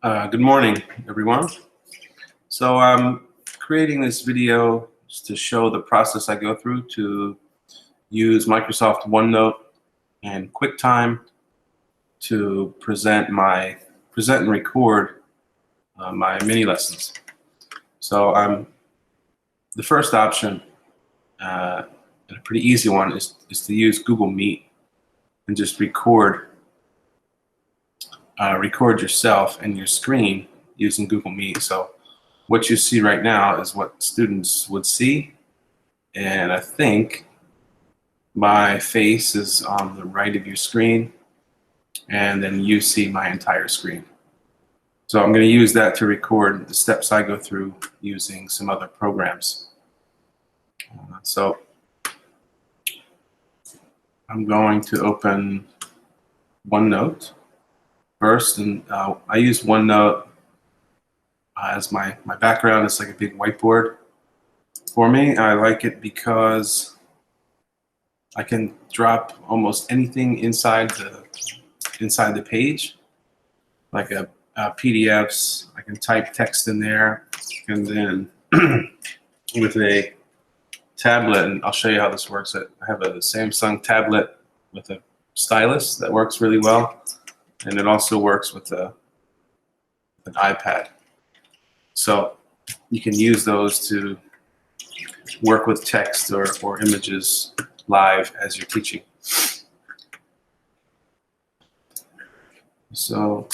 Good morning, everyone. So I'm creating this video to show the process I go through to use Microsoft OneNote and QuickTime to present and record my mini lessons. So the first option, and a pretty easy one, is to use Google Meet and just record yourself and your screen using Google Meet. So what you see right now is what students would see, and I think my face is on the right of your screen, and then you see my entire screen. So I'm going to use that to record the steps I go through using some other programs. So I'm going to open OneNote first, and I use OneNote as my background. It's like a big whiteboard for me. I like it because I can drop almost anything inside the page, like PDFs. I can type text in there, and then with a tablet, and I'll show you how this works. I have a Samsung tablet with a stylus that works really well, and it also works with an iPad. So you can use those to work with text or images live as you're teaching. So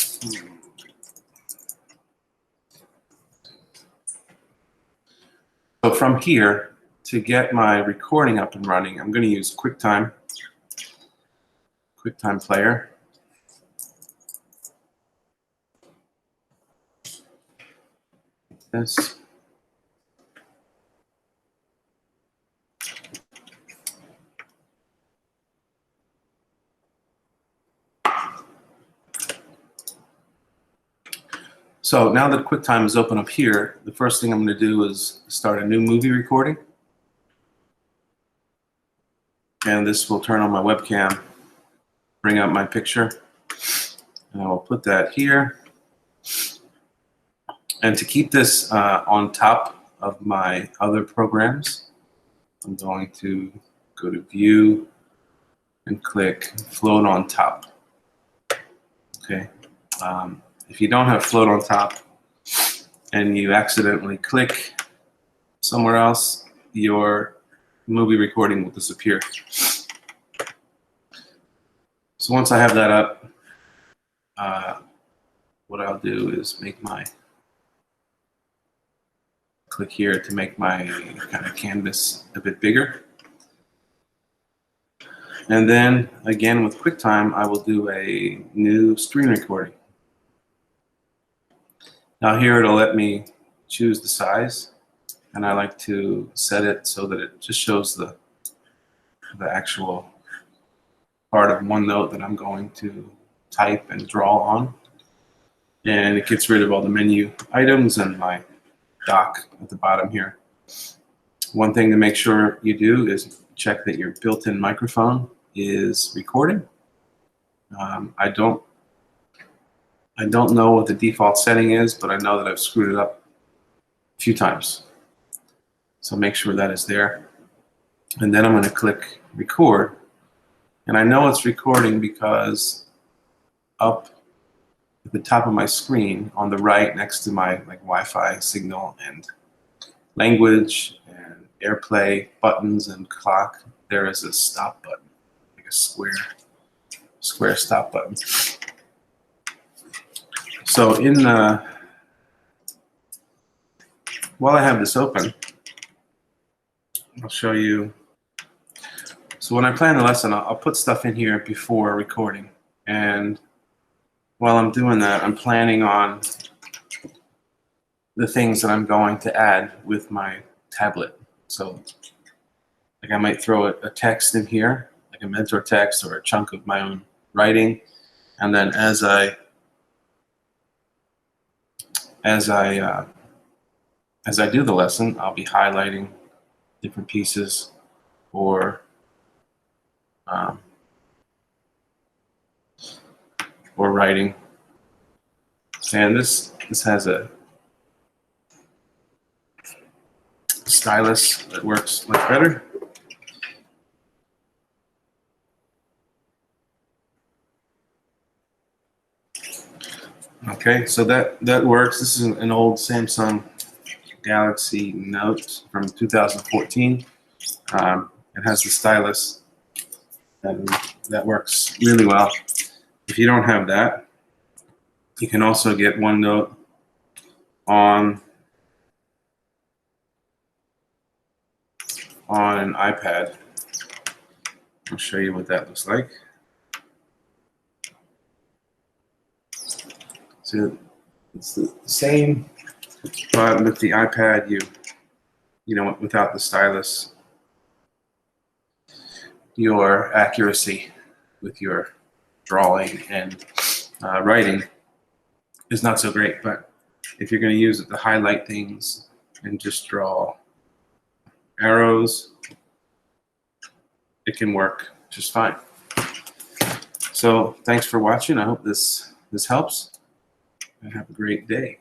from here, to get my recording up and running, I'm going to use QuickTime Player. This. So now that QuickTime is open up here, the first thing I'm going to do is start a new movie recording. And this will turn on my webcam, bring up my picture, and I will put that here. And to keep this on top of my other programs, I'm going to go to View and click Float on Top. Okay. If you don't have Float on Top and you accidentally click somewhere else, your movie recording will disappear. So once I have that up, what I'll do is click here to make my kind of canvas a bit bigger. And then again with QuickTime, I will do a new screen recording. Now here it'll let me choose the size, and I like to set it so that it just shows the actual part of OneNote that I'm going to type and draw on. And it gets rid of all the menu items and my dock at the bottom here. One thing to make sure you do is check that your built-in microphone is recording. I don't know what the default setting is, but I know that I've screwed it up a few times. So make sure that is there. And then I'm going to click record. And I know it's recording because up at the top of my screen on the right next to my Wi-Fi signal and language and AirPlay buttons and clock, there is a stop button, like a square stop button. So while I have this open, I'll show you. So when I plan the lesson, I'll put stuff in here before recording. And while I'm doing that, I'm planning on the things that I'm going to add with my tablet. So I might throw a text in here, like a mentor text or a chunk of my own writing. And then as I do the lesson, I'll be highlighting different pieces or writing And this has a stylus that works much better. Okay, so that works. This is an old Samsung Galaxy Note from 2014. It has the stylus, and that works really well. If you don't have that, you can also get OneNote on an iPad. I'll show you what that looks like. So it's the same, but with the iPad, you know, without the stylus, your accuracy with your drawing and writing is not so great. But if you're going to use it to highlight things and just draw arrows, it can work just fine. So thanks for watching. I hope this helps, and have a great day.